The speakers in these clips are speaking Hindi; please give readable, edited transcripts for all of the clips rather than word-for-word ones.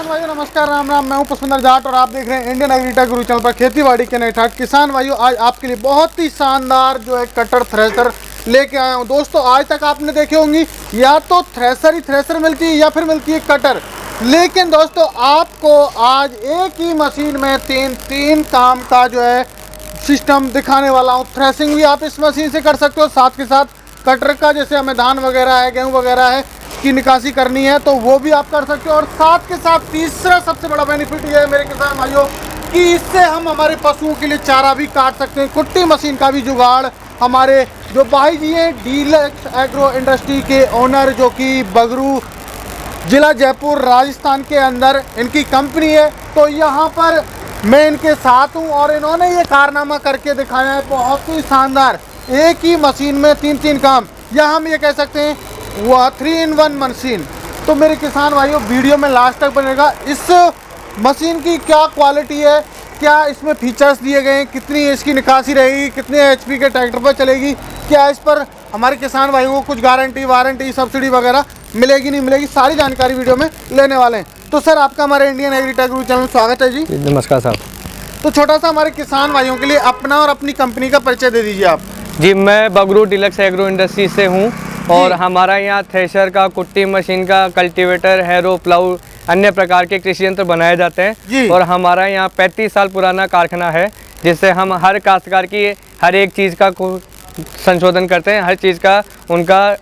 किसान भाइयों नमस्कार, राम राम। मैं हूं पुष्पेंद्र जाट और आप देख रहे हैं इंडियन एग्रीटेक गुरु चैनल पर खेती बाड़ी के नए ठाट। किसान भाइयों आज आपके लिए बहुत ही शानदार जो है कटर थ्रेशर लेके आया हूं। दोस्तों आज तक आपने देखे होंगी या तो थ्रेशर ही थ्रेशर मिलती है या फिर मिलती है कटर, लेकिन दोस्तों आपको आज एक ही मशीन में तीन काम का जो है सिस्टम दिखाने वाला हूँ। थ्रेसिंग भी आप इस मशीन से कर सकते हो, साथ के साथ कटर का जैसे हमें धान वगैरह है, गेहूँ वगैरह है की निकासी करनी है तो वो भी आप कर सकते हो। और साथ के साथ तीसरा सबसे बड़ा बेनिफिट ये है मेरे किसान भाइयों कि इससे हम हमारे पशुओं के लिए चारा भी काट सकते हैं। कुट्टी मशीन का भी जुगाड़ हमारे जो भाई जी हैं डीलक्स एग्रो इंडस्ट्री के ओनर जो कि बगरू जिला जयपुर राजस्थान के अंदर इनकी कंपनी है, तो यहाँ पर मैं इनके साथ हूँ और इन्होंने ये कारनामा करके दिखाया है बहुत ही शानदार। एक ही मशीन में तीन काम, या हम ये कह सकते हैं वह 3-in-1 मशीन। तो मेरे किसान भाइयों वीडियो में लास्ट तक बनेगा। इस मशीन की क्या क्वालिटी है, क्या इसमें फीचर्स दिए गए हैं, कितनी इसकी निकासी रहेगी, कितने HP के ट्रैक्टर पर चलेगी, क्या इस पर हमारे किसान भाइयों को कुछ गारंटी वारंटी सब्सिडी वगैरह मिलेगी नहीं मिलेगी, सारी जानकारी वीडियो में लेने वाले हैं। तो सर आपका हमारे इंडियन एग्रीटेक गुरु चैनल में स्वागत है जी। नमस्कार साहब। तो छोटा सा हमारे किसान भाइयों के लिए अपना और अपनी कंपनी का परिचय दे दीजिए आप। जी मैं बगरू डीलक्स एग्रो इंडस्ट्री से हूँ और हमारा यहाँ थ्रेशर का, कुट्टी मशीन का, कल्टीवेटर, हैरो, प्लाऊ, अन्य प्रकार के कृषि यंत्र बनाए जाते हैं। और हमारा यहाँ 35 साल पुराना कारखाना है जिससे हम हर काश्तकार की हर एक चीज़ का संशोधन करते हैं, हर चीज़ का उनका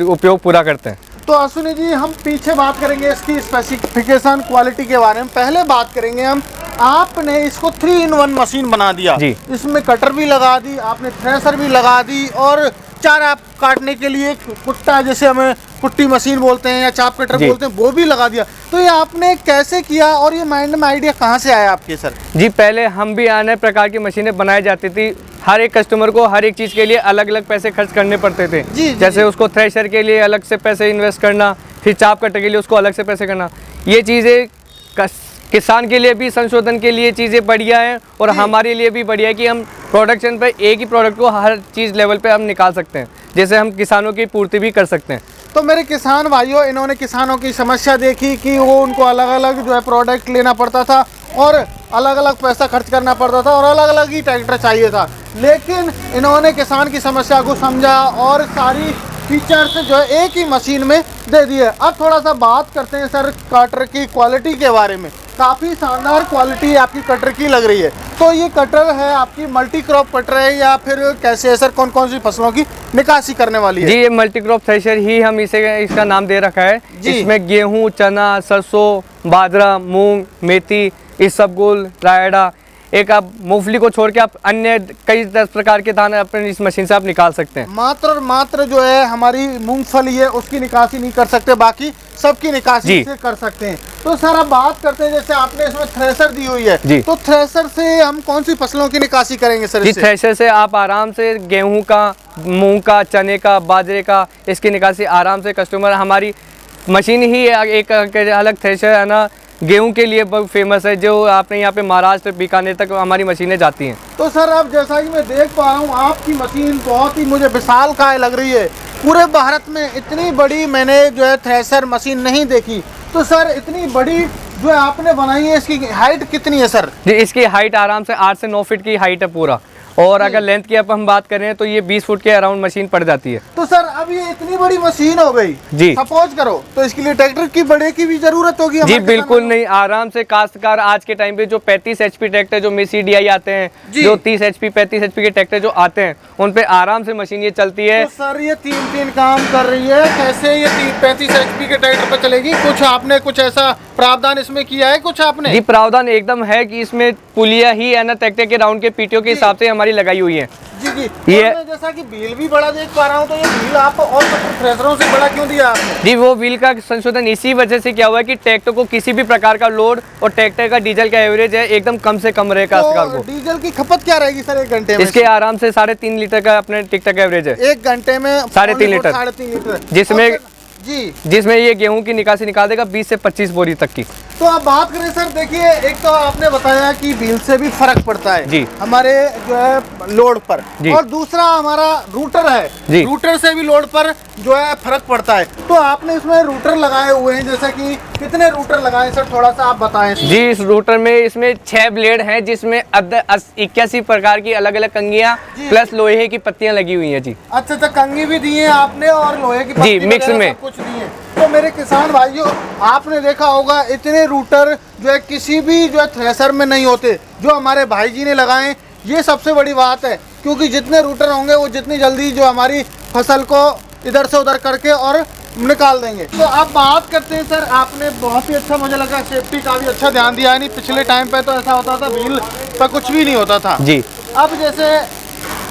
उपयोग पूरा करते हैं। तो अश्विनी जी हम पीछे बात करेंगे इसकी स्पेसिफिकेशन क्वालिटी के बारे में, पहले बात करेंगे हम। आपने इसको 3-in-1 मशीन बना दिया जी। इसमें कटर भी लगा दी आपने, थ्रेशर भी लगा दी और चारा काटने के लिए कुट्टा जैसे हमें कुट्टी मशीन बोलते हैं या चाप कटर बोलते हैं वो भी लगा दिया। तो ये आपने कैसे किया और ये माइंड में आइडिया कहाँ से आया आपके सर? जी पहले हम भी अनेक प्रकार की मशीनें बनाई जाती थी। हर एक कस्टमर को हर एक चीज़ के लिए अलग अलग पैसे खर्च करने पड़ते थे। जैसे उसको थ्रेशर के लिए अलग से पैसे इन्वेस्ट करना, फिर चाप कटर के लिए उसको अलग से पैसे करना। ये चीज़ें किसान के लिए भी संशोधन के लिए चीज़ें बढ़िया है और हमारे लिए भी बढ़िया है कि हम प्रोडक्शन पे एक ही प्रोडक्ट को हर चीज़ लेवल पे हम निकाल सकते हैं, जैसे हम किसानों की पूर्ति भी कर सकते हैं। तो मेरे किसान भाइयों इन्होंने किसानों की समस्या देखी कि वो उनको अलग अलग जो है प्रोडक्ट लेना पड़ता था और अलग अलग पैसा खर्च करना पड़ता था और अलग अलग ही ट्रैक्टर चाहिए था, लेकिन इन्होंने किसान की समस्या को समझा और सारी फीचर्स जो है एक ही मशीन में दे दिए। अब थोड़ा सा बात करते हैं सर कटर की क्वालिटी के बारे में। काफ़ी शानदार क्वालिटी आपकी कटर की लग रही है। तो ये कटर है आपकी मल्टी क्रॉप कटर है या फिर कैसे है सर, कौन कौन सी फसलों की निकासी करने वाली है? जी ये मल्टी क्रॉप थ्रेशर ही हम इसका नाम दे रखा है। इसमें गेहूँ, चना, सरसों, बाजरा, मूंग, मेथी, इसबगोल, रायडा, एक आप मूंगफली को छोड़ के आप अन्य कई 10 प्रकार के दाने अपने इस मशीन से आप निकाल सकते हैं। मात्र और मात्र जो है हमारी मूंगफली है उसकी निकासी नहीं कर सकते, बाकी सबकी निकासी से कर सकते हैं। तो सर अब बात करते हैं जैसे आपने इसमें थ्रेशर दी हुई है जी, तो थ्रेशर से हम कौन सी फसलों की निकासी करेंगे सर? जी थ्रेशर से आप आराम से गेहूं का, मूंग का, चने का, बाजरे का इसकी निकासी आराम से कस्टमर, हमारी मशीन ही एक अलग थ्रेशर है ना गेहूं के लिए बहुत फेमस है, जो आपने यहाँ पे महाराष्ट्र बीकानेर तक हमारी मशीनें जाती हैं। तो सर अब जैसा कि मैं देख पा रहा हूँ आपकी मशीन बहुत ही मुझे विशालकाय लग रही है। पूरे भारत में इतनी बड़ी मैंने जो है थ्रेशर मशीन नहीं देखी। तो सर इतनी बड़ी जो है आपने बनाई है, इसकी हाइट कितनी है सर? जी इसकी हाइट आराम से 8 से 9 फीट की हाइट है पूरा, और अगर लेंथ की अब हम बात करें तो ये 20 फुट के अराउंड मशीन पड़ जाती है। तो सर अब ये इतनी बड़ी मशीन हो गई जी, सपोज करो तो इसके लिए ट्रैक्टर की बड़े की भी जरूरत होगी? जी बिल्कुल नहीं, आराम से काश्तकार आज के टाइम पे जो 35 HP ट्रैक्टर जो CDI आते हैं, जो 30 HP 35 HP के ट्रैक्टर जो आते हैं उन पे आराम से मशीन ये चलती है। तो सर ये तीन काम कर रही है, कैसे ये 35 HP के ट्रैक्टर पे चलेगी? कुछ आपने कुछ ऐसा प्रावधान इसमें किया है कुछ आपने? जी प्रावधान एकदम है कि इसमें पुलिया ही है ना ट्रैक्टर के राउंड के PTO के हिसाब से हमारी लगाई हुई है। जी जी ये जैसा कि व्हील भी बड़ा देख पा रहा हूँ, तो ये व्हील आप और थ्रेशरों से बड़ा क्यों दिया आपने? जी वो व्हील का संशोधन इसी वजह से किया हुआ है कि ट्रैक्टर को किसी भी प्रकार का लोड और ट्रैक्टर का डीजल का एवरेज है एकदम कम से कम रहे काश्तकार को। डीजल की खपत क्या रहेगी सर एक घंटे में? इसके आराम से 3.5 लीटर का अपने ट्रैक्टर का एवरेज है एक घंटे में 3.5 लीटर, 3.5 लीटर, जिसमें ये गेहूं की निकासी निकाल देगा 20 से 25 बोरी तक की। तो आप बात करें सर, देखिए एक तो आपने बताया कि व्हील से भी फर्क पड़ता है जी हमारे जो है लोड पर, और दूसरा हमारा रूटर है जी, रूटर से भी लोड पर जो है फर्क पड़ता है। तो आपने इसमें रूटर लगाए हुए हैं, जैसे कि कितने रूटर लगाए सर, थोड़ा सा आप बताएं। जी, इस रूटर में इसमें 6 ब्लेड हैं, जिसमें 81 प्रकार की अलग अलग कंगियां प्लस लोहे की पत्तियां लगी हुई हैं जी। अच्छा, कंगी भी दी है आपने और लोहे की पत्ती जी मिक्स में कुछ दी है। तो मेरे किसान भाइयों, आपने देखा होगा इतने रूटर जो है किसी भी जो है थ्रेसर में नहीं होते, जो हमारे भाई जी ने लगाए। ये सबसे बड़ी बात है, क्योंकि जितने रूटर होंगे वो जितनी जल्दी जो हमारी फसल को इधर से उधर करके और निकाल देंगे। तो अब बात करते हैं सर, आपने बहुत ही अच्छा, मुझे लगा सेफ्टी का भी अच्छा ध्यान दिया है। नहीं पिछले टाइम पे तो ऐसा होता था व्हील पर कुछ भी नहीं होता था जी। अब जैसे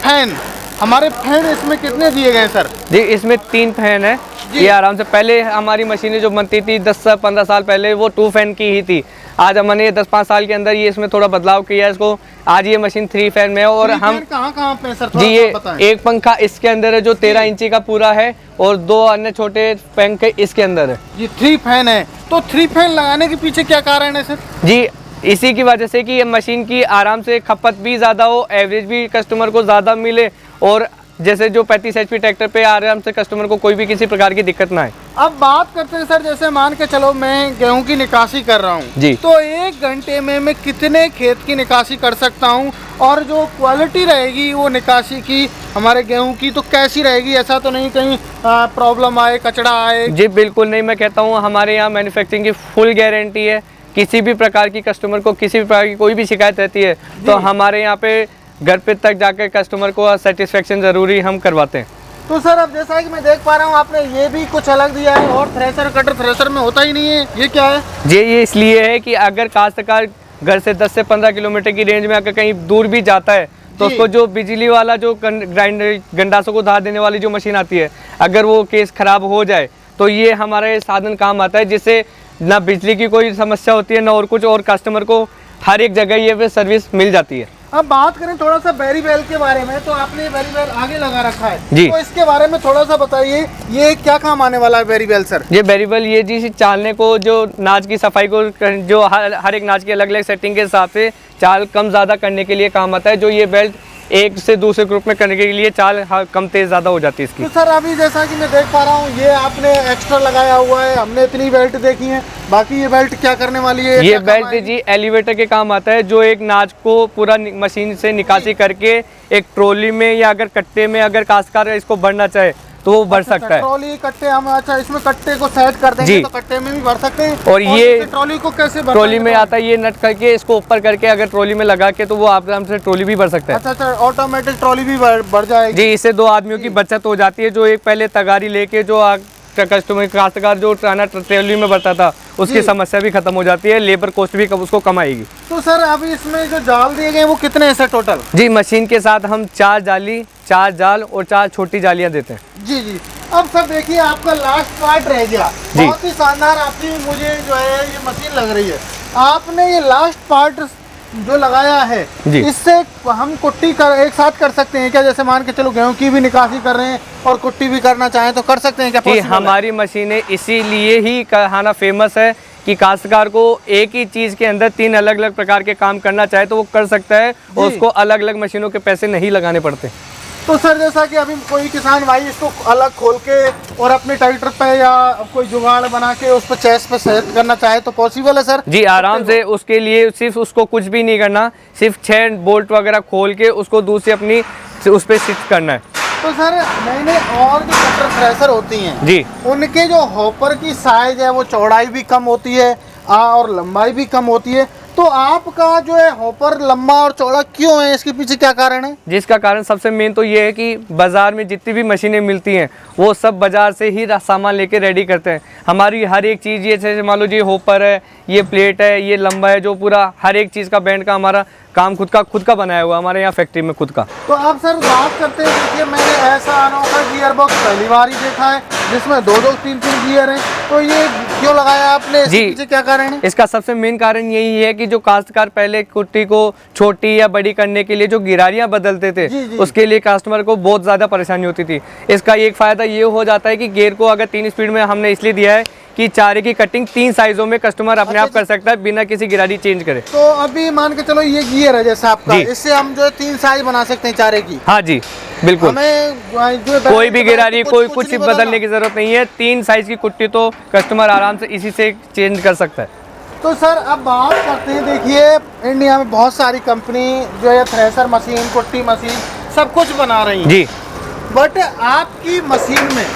फैन, हमारे फैन इसमें कितने दिए गए सर? जी, इसमें 3 फैन है। ये आराम से, पहले हमारी मशीनें जो बनती थी 10 से 15 साल पहले, वो 2 फैन की ही थी। आज हमने 10-5 साल के अंदर ये इसमें थोड़ा बदलाव किया है इसको। आज ये मशीन 3 फैन में है। और हम कहाँ पे सर? जी, ये एक पंखा इसके अंदर है जो 13 इंची का पूरा है, और 2 अन्य छोटे पंखे इसके अंदर है। ये 3 फैन है। तो 3 फैन लगाने के पीछे क्या कारण है सर? जी, इसी की वजह से कि ये मशीन की आराम से खपत भी ज़्यादा हो, एवरेज भी कस्टमर को ज़्यादा मिले, और जैसे जो 35 HP ट्रैक्टर पे आराम से कस्टमर को कोई भी किसी प्रकार की दिक्कत ना आए। अब बात करते हैं सर, जैसे मान के चलो मैं गेहूं की निकासी कर रहा हूं जी, तो 1 घंटे में मैं कितने खेत की निकासी कर सकता हूं, और जो क्वालिटी रहेगी वो निकासी की हमारे गेहूं की तो कैसी रहेगी? ऐसा तो नहीं कहीं प्रॉब्लम आए, कचड़ा आए? जी बिल्कुल नहीं, मैं कहता हूँ हमारे यहाँ मैन्युफैक्चरिंग की फुल गारंटी है। किसी भी प्रकार की कस्टमर को किसी भी प्रकार की कोई भी शिकायत रहती है तो हमारे यहाँ पे घर पे तक जाकर कस्टमर को सेटिस्फेक्शन जरूरी हम करवाते हैं। तो सर, अब जैसा कि मैं देख पा रहा हूँ आपने ये भी कुछ अलग दिया है, और थ्रेसर कटर थ्रेसर में होता ही नहीं है, ये क्या है? जी, ये इसलिए है कि अगर काश्तकार घर से 10 से 15 किलोमीटर की रेंज में अगर कहीं दूर भी जाता है तो उसको जो बिजली वाला जो ग्राइंडर गंडासों को धार देने वाली जो मशीन आती है, अगर वो केस खराब हो जाए तो ये हमारे साधन काम आता है, जिससे ना बिजली की कोई समस्या होती है ना और कुछ, और कस्टमर को हर एक जगह ये पे सर्विस मिल जाती है। अब बात करें थोड़ा सा बैरी बेल के बारे में, तो आपने बैरी बेल आगे लगा रखा है जी, तो इसके बारे में थोड़ा सा बताइए, ये क्या काम आने वाला है बैरी बेल सर? ये बैरी बेल ये जी चालने को, जो नाच की सफाई को, जो हर एक नाच की अलग अलग सेटिंग के हिसाब से चाल कम ज़्यादा करने के लिए काम आता है। जो ये बेल्ट एक से दूसरे ग्रुप में करने के लिए चाल कम तेज ज़्यादा हो जाती है इसकी। तो सर, अभी जैसा कि मैं देख पा रहा हूँ ये आपने एक्स्ट्रा लगाया हुआ है, हमने इतनी बेल्ट देखी है, बाकी ये बेल्ट क्या करने वाली है? ये बेल्ट जी एलिवेटर के काम आता है, जो एक नाच को पूरा मशीन से निकासी करके एक ट्रॉली में या अगर कट्टे में अगर काश्तकार इसको भरना चाहे तो वो भर सकता है। ट्रॉली कट्टे हम, अच्छा इसमें कट्टे को सेट कर देंगे तो कट्टे में भी भर सकते हैं। और ये ट्रॉली को कैसे भरते हैं? ट्रॉली में आता है, ये नट करके इसको ऊपर करके अगर ट्रॉली में लगा के तो वो आराम से ट्रॉली भी भर सकता है। अच्छा, ऑटोमेटिक ट्रॉली भी भर जाएगी जी। इससे 2 आदमियों की बचत हो जाती है। जो एक पहले तगारी लेके जो कस्टमर काश्तकार जो ट्रॉली में भरता था उसकी समस्या भी खत्म हो जाती है, लेबर कॉस्ट भी उसको कम आएगी। तो सर, अभी इसमें जो जाल दिए गए वो कितने हैं सर टोटल? जी, मशीन के साथ हम 4 जाली, 4 जाल और 4 छोटी जालियां देते हैं। जी जी। अब सर देखिए, आपका लास्ट पार्ट रह गया, बहुत ही शानदार आपकी मुझे जो है ये मशीन लग रही है। आपने ये लास्ट पार्ट जो लगाया है, इससे हम कुट्टी एक साथ कर सकते हैं क्या? जैसे मान के चलो गेहूं की भी निकासी कर रहे हैं और कुट्टी भी करना चाहें तो कर सकते हैं क्या? जी, हमारी मशीनें इसीलिए ही कहना फेमस है कि काश्तकार को एक ही चीज के अंदर 3 अलग अलग प्रकार के काम करना चाहे तो वो कर सकता है, और उसको अलग अलग मशीनों के पैसे नहीं लगाने पड़ते। तो सर, जैसा कि अभी कोई किसान भाई इसको अलग खोल के और अपने ट्रैक्टर पे या कोई जुगाड़ बना के उस पर चेस्ट पे सेट करना चाहे तो पॉसिबल है सर? जी, आराम से। उसके लिए सिर्फ उसको कुछ भी नहीं करना, सिर्फ 6 बोल्ट वगैरह खोल के उसको दूसरी अपनी उस पर शिफ्ट करना है। तो सर, मैंने और जो कटर थ्रेसर होती हैं जी, उनके जो हॉपर की साइज है वो चौड़ाई भी कम होती है और लंबाई भी कम होती है, तो आपका जो है हॉपर लंबा और चौड़ा क्यों है? इसके पीछे क्या कारण है? जिसका कारण सबसे मेन तो ये है कि बाजार में जितनी भी मशीनें मिलती हैं वो सब बाजार से ही सामान लेके रेडी करते हैं। हमारी हर एक चीज़, ये जैसे मान लो जी हॉपर है, ये प्लेट है, ये लंबा है, जो पूरा हर एक चीज़ का बैंड का हमारा काम खुद का बनाया हुआ हमारे यहाँ फैक्ट्री में खुद का। तो आप सर बात करते हैं, देखिए मैंने ऐसा अनोखा गियर बॉक्स पहली बार ही देखा है जिसमें 2-2, 3-3 गियर हैं, तो ये क्यों लगाया आपने? जी, पीछे क्या कारण है? इसका सबसे मेन कारण यही है कि जो काश्तकार पहले कुट्टी को छोटी या बड़ी करने के लिए जो गिरारियां बदलते थे, उसके लिए कस्टमर को बहुत ज़्यादा परेशानी होती थी। इसका एक फ़ायदा ये हो जाता है कि गियर को अगर 3 स्पीड में हमने इसलिए दिया है कि चारे की कटिंग 3 साइजों में कस्टमर अपने आप कर सकता है बिना किसी गिरारी चेंज करे। तो अभी मान के चलो ये गियर है जैसा आपका, इससे हम जो है 3 साइज बना सकते हैं चारे की। हाँ जी बिल्कुल, हमें जो कोई भी गिरारी कोई कुछ बदलने की जरूरत नहीं है। 3 साइज की कुट्टी तो कस्टमर आराम से इसी से चेंज कर सकता है। तो सर अब बात करते हैं, देखिए इंडिया में बहुत सारी कंपनी जो है थ्रेशर मशीन, कुट्टी मशीन सब कुछ बना रही है जी, बट आपकी मशीन में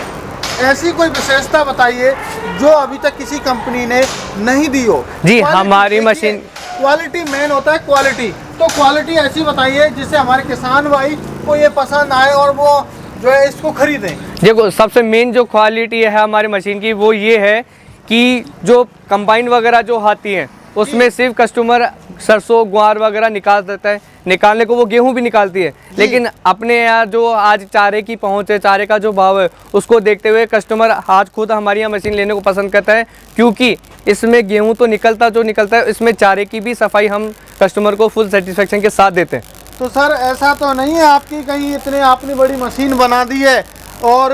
ऐसी कोई विशेषता बताइए जो अभी तक किसी कंपनी ने नहीं दी हो। जी हमारी मशीन, क्वालिटी मेन होता है, क्वालिटी तो क्वालिटी ऐसी बताइए जिससे हमारे किसान भाई को ये पसंद आए और वो जो है इसको खरीदें। देखो सबसे मेन जो क्वालिटी है हमारी मशीन की वो ये है कि जो कंबाइन वगैरह जो आती हैं उसमें सिर्फ कस्टमर सरसों ग्वार वगैरह निकाल देता है, निकालने को वो गेहूं भी निकालती है, लेकिन अपने यहाँ जो आज चारे की पहुँच है, चारे का जो भाव है उसको देखते हुए कस्टमर आज खुद हमारी यहाँ मशीन लेने को पसंद करता है, क्योंकि इसमें गेहूं तो निकलता है, इसमें चारे की भी सफाई हम कस्टमर को फुल सेटिस्फेक्शन के साथ देते हैं। तो सर ऐसा तो नहीं है आपकी कहीं इतने आपने बड़ी मशीन बना दी है और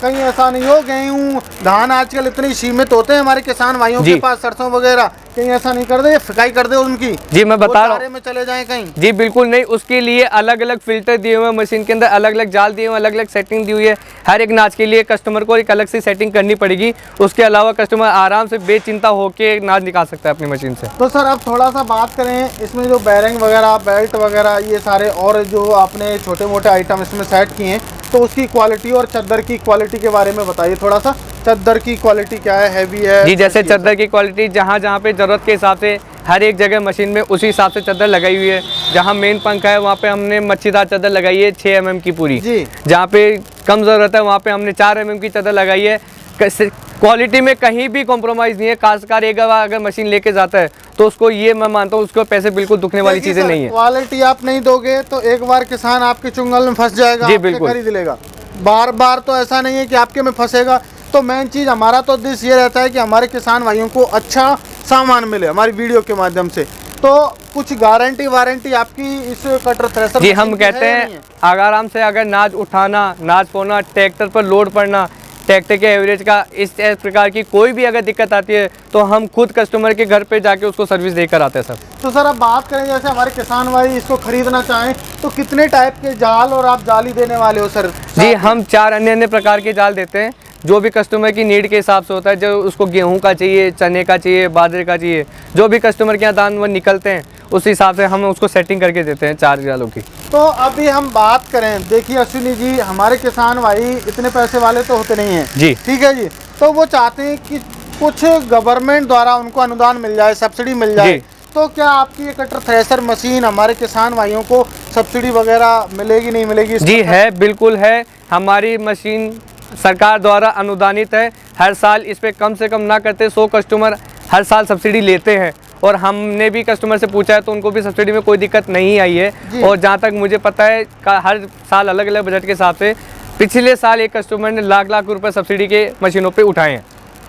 कहीं ऐसा नहीं हो गेहूँ धान आजकल इतने सीमित होते हैं हमारे किसान भाइयों के पास, सरसों वगैरह, कहीं ऐसा नहीं कर दे फिकाई कर दे उनकी? जी मैं बता रहा हूँ में चले जाएं कहीं। जी बिल्कुल नहीं, उसके लिए अलग अलग फिल्टर दिए हुए हैं मशीन के अंदर, अलग अलग जाल दिए हुए, अलग अलग सेटिंग दी हुई है। हर एक नाच के लिए कस्टमर को एक अलग से सेटिंग करनी पड़ेगी, उसके अलावा कस्टमर आराम से बेचिंता होकर नाच निकाल सकता है अपनी मशीन से। तो सर अब थोड़ा सा बात करें इसमें जो बैरिंग वगैरह, बेल्ट वगैरह, ये सारे और जो आपने छोटे मोटे आइटम इसमें सेट किए हैं, तो उसकी क्वालिटी और चद्दर की क्वालिटी के बारे में बताइए थोड़ा सा। चद्दर की क्वालिटी क्या है, हैवी है? जी जैसे चद्दर की क्वालिटी जहाँ जहाँ पे ज़रूरत के हिसाब से हर एक जगह मशीन में उसी हिसाब से चद्दर लगाई हुई है। जहाँ मेन पंखा है वहाँ पे हमने मच्छीदार चद्दर लगाई है 6 mm की पूरी। जी जहाँ पे कम ज़रूरत है वहाँ पे हमने 4 mm की चद्दर लगाई है। क्वालिटी में कहीं भी कॉम्प्रोमाइज़ नहीं है। काश्तकार एक बार अगर मशीन लेके जाता है तो उसको ये मैं मानता हूँ उसको पैसे बिल्कुल दुखने वाली चीज़ें नहीं है। क्वालिटी आप नहीं दोगे तो एक बार किसान आपके चुंगल में फंस जाएगा, जी बिल्कुल खरीद लेगा। बार बार तो ऐसा नहीं है कि आपके में फंसेगा। तो मेन चीज़ हमारा तो उद्देश्य ये रहता है कि हमारे किसान भाइयों को अच्छा सामान मिले हमारी वीडियो के माध्यम से। तो कुछ गारंटी वारंटी आपकी इस कटर थ्रेशर? जी हम कहते हैं आराम से अगर नाज उठाना, नाज पोना, ट्रैक्टर पर लोड पड़ना, ट्रैक्टर के एवरेज का इस प्रकार की कोई भी अगर दिक्कत आती है तो हम खुद कस्टमर के घर पे जाके उसको सर्विस देकर आते हैं सर। तो सर अब बात करें जैसे हमारे किसान भाई इसको खरीदना चाहें तो कितने टाइप के जाल और आप जाली देने वाले हो सर? जी हम 4 अन्य प्रकार के जाल देते हैं जो भी कस्टमर की नीड के हिसाब से होता है। जो उसको गेहूं का चाहिए, चने का चाहिए, बाजरे का चाहिए, जो भी कस्टमर के यहाँ दान वो निकलते हैं उस हिसाब से हम उसको सेटिंग करके देते हैं 4 जालों की। तो अभी हम बात करें, देखिए अश्विनी जी हमारे किसान भाई इतने पैसे वाले तो होते नहीं हैं जी, ठीक है जी, तो वो चाहते हैं कि कुछ गवर्नमेंट द्वारा उनको अनुदान मिल जाए, सब्सिडी मिल जाए। तो क्या आपकी ये कटर थ्रेशर मशीन हमारे किसान भाइयों को सब्सिडी वगैरह मिलेगी नहीं मिलेगी? जी है, बिल्कुल है। हमारी मशीन सरकार द्वारा अनुदानित है। हर साल इस पे कम से कम ना करते 100 कस्टमर हर साल सब्सिडी लेते हैं और हमने भी कस्टमर से पूछा है तो उनको भी सब्सिडी में कोई दिक्कत नहीं आई है। और जहाँ तक मुझे पता है हर साल अलग अलग बजट के हिसाब से पिछले साल एक कस्टमर ने लाख रुपए सब्सिडी के मशीनों पे उठाए हैं।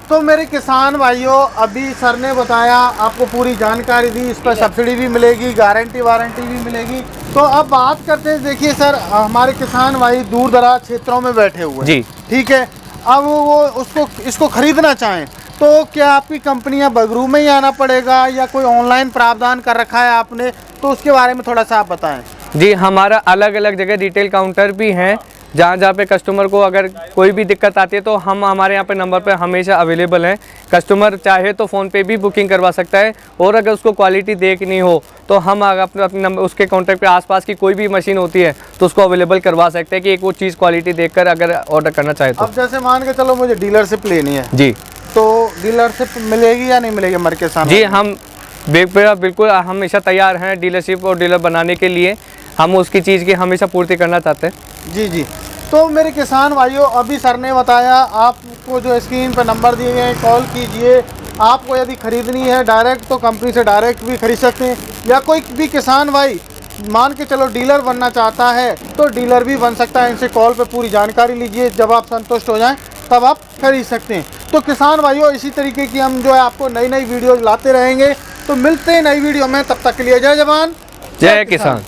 तो मेरे किसान भाइयों अभी सर ने बताया, आपको पूरी जानकारी दी, इस पर सब्सिडी भी मिलेगी, गारंटी वारंटी भी मिलेगी। तो अब बात करते हैं, देखिए सर हमारे किसान भाई दूर दराज क्षेत्रों में बैठे हुए जी, ठीक है, अब वो इसको खरीदना चाहें तो क्या आपकी कंपनियां बगरू में ही आना पड़ेगा या कोई ऑनलाइन प्रावधान कर रखा है आपने? तो उसके बारे में थोड़ा सा आप बताएं। जी हमारा अलग अलग जगह रिटेल काउंटर भी हैं जहाँ जहाँ पे कस्टमर को अगर कोई भी दिक्कत आती है तो हम हमारे यहाँ पे नंबर पे हमेशा अवेलेबल हैं। कस्टमर चाहे तो फ़ोन पे भी बुकिंग करवा सकता है और अगर उसको क्वालिटी देखनी हो तो हम अपने नंबर उसके काउंटर पे आसपास की कोई भी मशीन होती है तो उसको अवेलेबल करवा सकते हैं कि एक वो चीज़ क्वालिटी देखकर अगर ऑर्डर करना चाहे तो। अब जैसे मान के चलो मुझे डीलरशिप लेनी है जी, तो डीलरशिप मिलेगी या नहीं मिलेगी हमारे किसान? जी हम बिल्कुल हमेशा तैयार हैं डीलरशिप और डीलर बनाने के लिए। हम उसकी चीज़ की हमेशा पूर्ति करना चाहते हैं। जी जी। तो मेरे किसान भाइयों अभी सर ने बताया, आपको जो स्क्रीन पर नंबर दिए गए हैं कॉल कीजिए। आपको यदि खरीदनी है डायरेक्ट तो कंपनी से डायरेक्ट भी खरीद सकते हैं, या कोई भी किसान भाई मान के चलो डीलर बनना चाहता है तो डीलर भी बन सकता है। इनसे कॉल पे पूरी जानकारी लीजिए, जब आप संतुष्ट हो जाएं तब आप खरीद सकते हैं। तो किसान भाइयों इसी तरीके की हम जो है आपको नई नई वीडियोज़ लाते रहेंगे। तो मिलते हैं नई वीडियो में, तब तक के लिए जय जवान जय किसान।